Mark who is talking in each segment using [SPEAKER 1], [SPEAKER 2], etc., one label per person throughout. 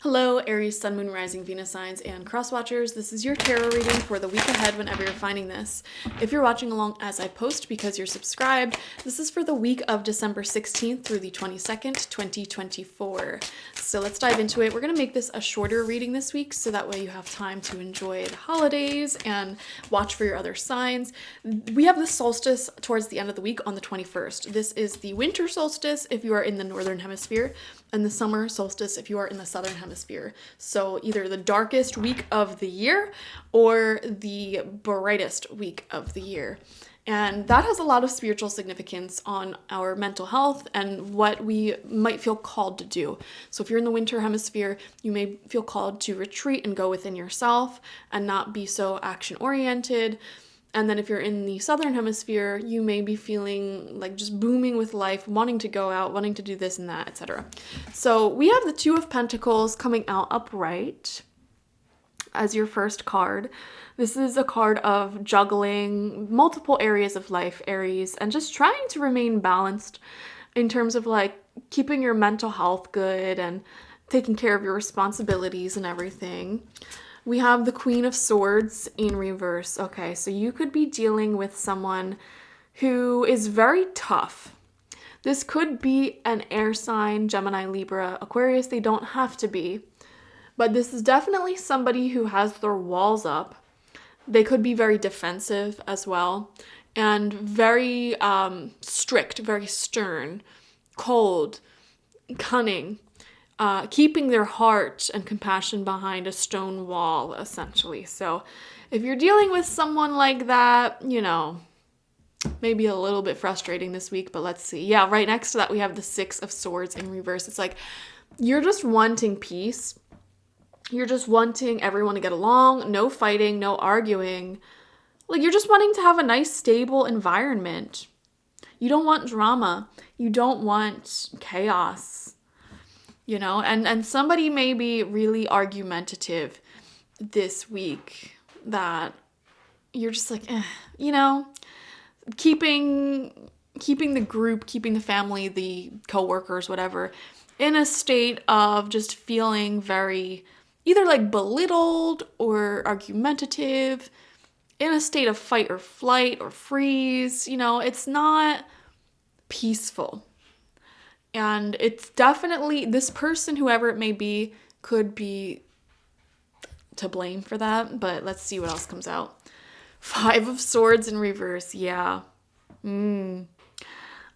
[SPEAKER 1] Hello, Aries, Sun, Moon, Rising, Venus signs, and cross watchers. This is your tarot reading for the week ahead whenever you're finding this. If you're watching along as I post because you're subscribed, this is for the week of December 16th through the 22nd, 2024. So let's dive into it. We're going to make this a shorter reading this week so that way you have time to enjoy the holidays and watch for your other signs. We have the solstice towards the end of the week on the 21st. This is the winter solstice if you are in the northern hemisphere, and the summer solstice if you are in the southern hemisphere. So either the darkest week of the year or the brightest week of the year. And that has a lot of spiritual significance on our mental health and what we might feel called to do. So if you're in the winter hemisphere, you may feel called to retreat and go within yourself and not be so action oriented. And then if you're in the southern hemisphere, you may be feeling like just booming with life, wanting to go out, wanting to do this and that, etc. So we have the Two of Pentacles coming out upright as your first card. This is a card of juggling multiple areas of life, Aries, and just trying to remain balanced in terms of like keeping your mental health good and taking care of your responsibilities and everything. We have the Queen of Swords in reverse. Okay, so you could be dealing with someone who is very tough. This could be an air sign, Gemini, Libra, Aquarius. They don't have to be. But this is definitely somebody who has their walls up. They could be very defensive as well. And very strict, very stern, cold, cunning. Keeping their heart and compassion behind a stone wall, essentially. So if you're dealing with someone like that, you know, maybe a little bit frustrating this week, but let's see. Yeah, right next to that, we have the Six of Swords in reverse. It's like you're just wanting peace. You're just wanting everyone to get along, no fighting, no arguing. Like you're just wanting to have a nice, stable environment. You don't want drama. You don't want chaos. You know, and somebody may be really argumentative this week that you're just like, you know, keeping the group, keeping the family, the coworkers, whatever, in a state of just feeling very either like belittled or argumentative, in a state of fight or flight or freeze. You know, it's not peaceful. And it's definitely, this person, whoever it may be, could be to blame for that. But let's see what else comes out. Five of Swords in reverse. Yeah. A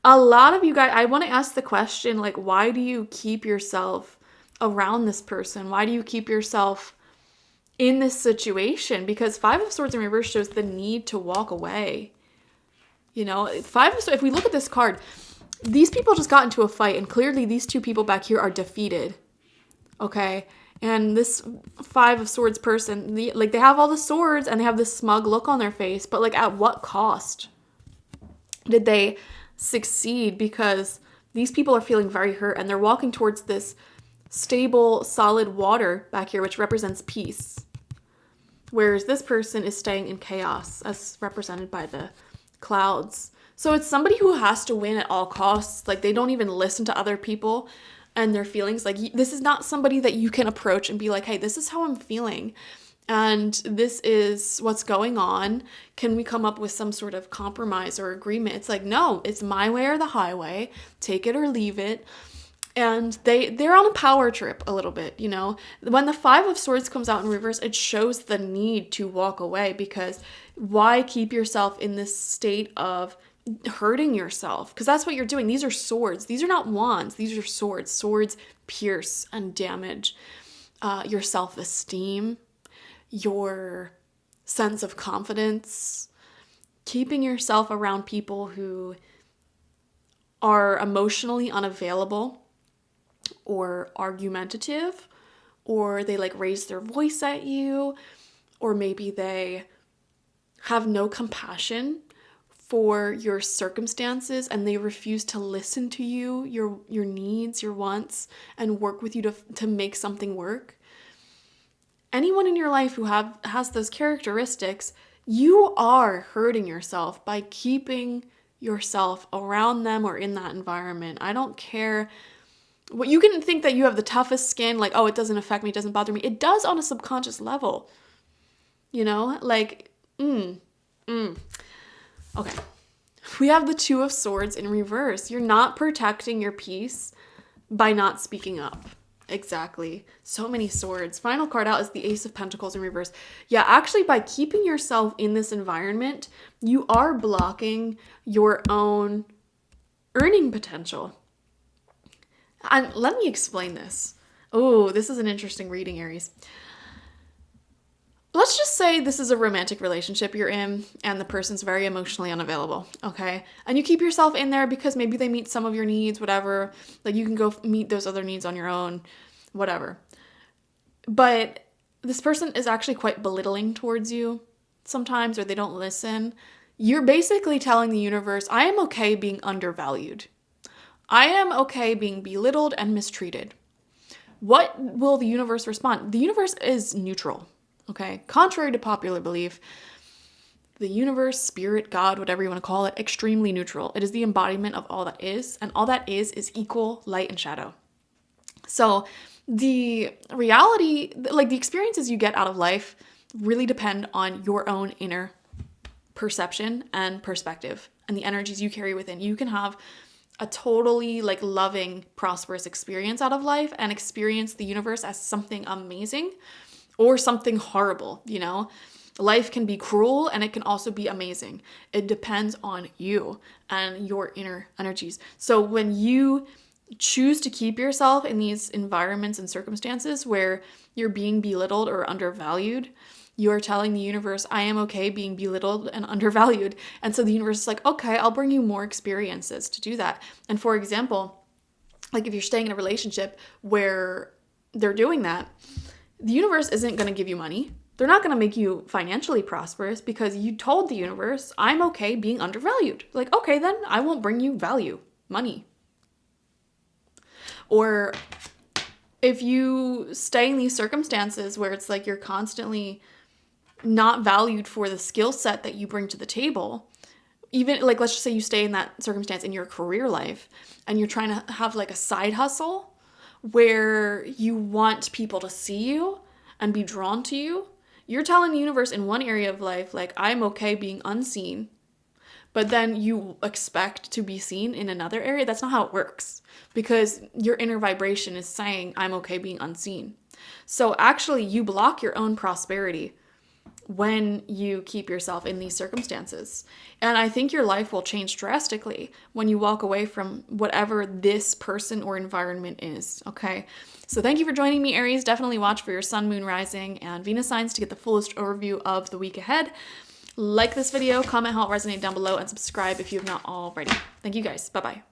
[SPEAKER 1] lot of you guys, I want to ask the question, like, why do you keep yourself around this person? Why do you keep yourself in this situation? Because Five of Swords in reverse shows the need to walk away. You know, Five of Swords, if we look at this card, these people just got into a fight, and clearly these two people back here are defeated, okay? And this Five of Swords person, they have all the swords, and they have this smug look on their face, but, like, at what cost did they succeed? Because these people are feeling very hurt, and they're walking towards this stable, solid water back here, which represents peace, whereas this person is staying in chaos, as represented by the clouds. So it's somebody who has to win at all costs. Like, they don't even listen to other people and their feelings. Like, this is not somebody that you can approach and be like, hey, this is how I'm feeling, and this is what's going on. Can we come up with some sort of compromise or agreement? It's like, no, it's my way or the highway. Take it or leave it. And they're on a power trip a little bit, you know. When the Five of Swords comes out in reverse, it shows the need to walk away, because why keep yourself in this state of hurting yourself? Because that's what you're doing. These are swords. These are not wands. These are swords. Swords pierce and damage your self-esteem, your sense of confidence. Keeping yourself around people who are emotionally unavailable or argumentative, or they like raise their voice at you, or maybe they have no compassion for your circumstances and they refuse to listen to you, your needs, your wants, and work with you to make something work. Anyone in your life who has those characteristics, you are hurting yourself by keeping yourself around them or in that environment. I don't care What you can think that you have the toughest skin, like, oh, it doesn't affect me, it doesn't bother me. It does on a subconscious level. You know, like, Okay. We have the Two of Swords in reverse. You're not protecting your peace by not speaking up. Exactly. So many swords. Final card out is the Ace of Pentacles in reverse. Yeah, actually, by keeping yourself in this environment, you are blocking your own earning potential. And let me explain this. Oh, this is an interesting reading, Aries. Let's just say this is a romantic relationship you're in and the person's very emotionally unavailable, okay? And you keep yourself in there because maybe they meet some of your needs, whatever. Like you can go meet those other needs on your own, whatever. But this person is actually quite belittling towards you sometimes, or they don't listen. You're basically telling the universe, I am okay being undervalued. I am okay being belittled and mistreated. What will the universe respond? The universe is neutral. Okay, contrary to popular belief, the universe, spirit, God, whatever you want to call it, extremely neutral. It is the embodiment of all that is, and all that is equal light and shadow. So the reality, like the experiences you get out of life really depend on your own inner perception and perspective and the energies you carry within. You can have a totally like loving, prosperous experience out of life and experience the universe as something amazing or something horrible, you know? Life can be cruel and it can also be amazing. It depends on you and your inner energies. So when you choose to keep yourself in these environments and circumstances where you're being belittled or undervalued, you are telling the universe, I am okay being belittled and undervalued. And so the universe is like, okay, I'll bring you more experiences to do that. And for example, like if you're staying in a relationship where they're doing that, the universe isn't going to give you money. They're not going to make you financially prosperous because you told the universe, I'm okay being undervalued. Like, okay, then I won't bring you value, money. Or if you stay in these circumstances where it's like you're constantly not valued for the skill set that you bring to the table, even like, let's just say you stay in that circumstance in your career life and you're trying to have like a side hustle where you want people to see you and be drawn to you, you're telling the universe in one area of life, like, I'm okay being unseen, but then you expect to be seen in another area. That's not how it works because your inner vibration is saying, I'm okay being unseen. So actually, you block your own prosperity when you keep yourself in these circumstances. And I think your life will change drastically when you walk away from whatever this person or environment is, okay? So thank you for joining me, Aries. Definitely watch for your sun, moon, rising, and Venus signs to get the fullest overview of the week ahead. Like this video, comment how it resonated down below, and subscribe if you have not already. Thank you guys. Bye-bye.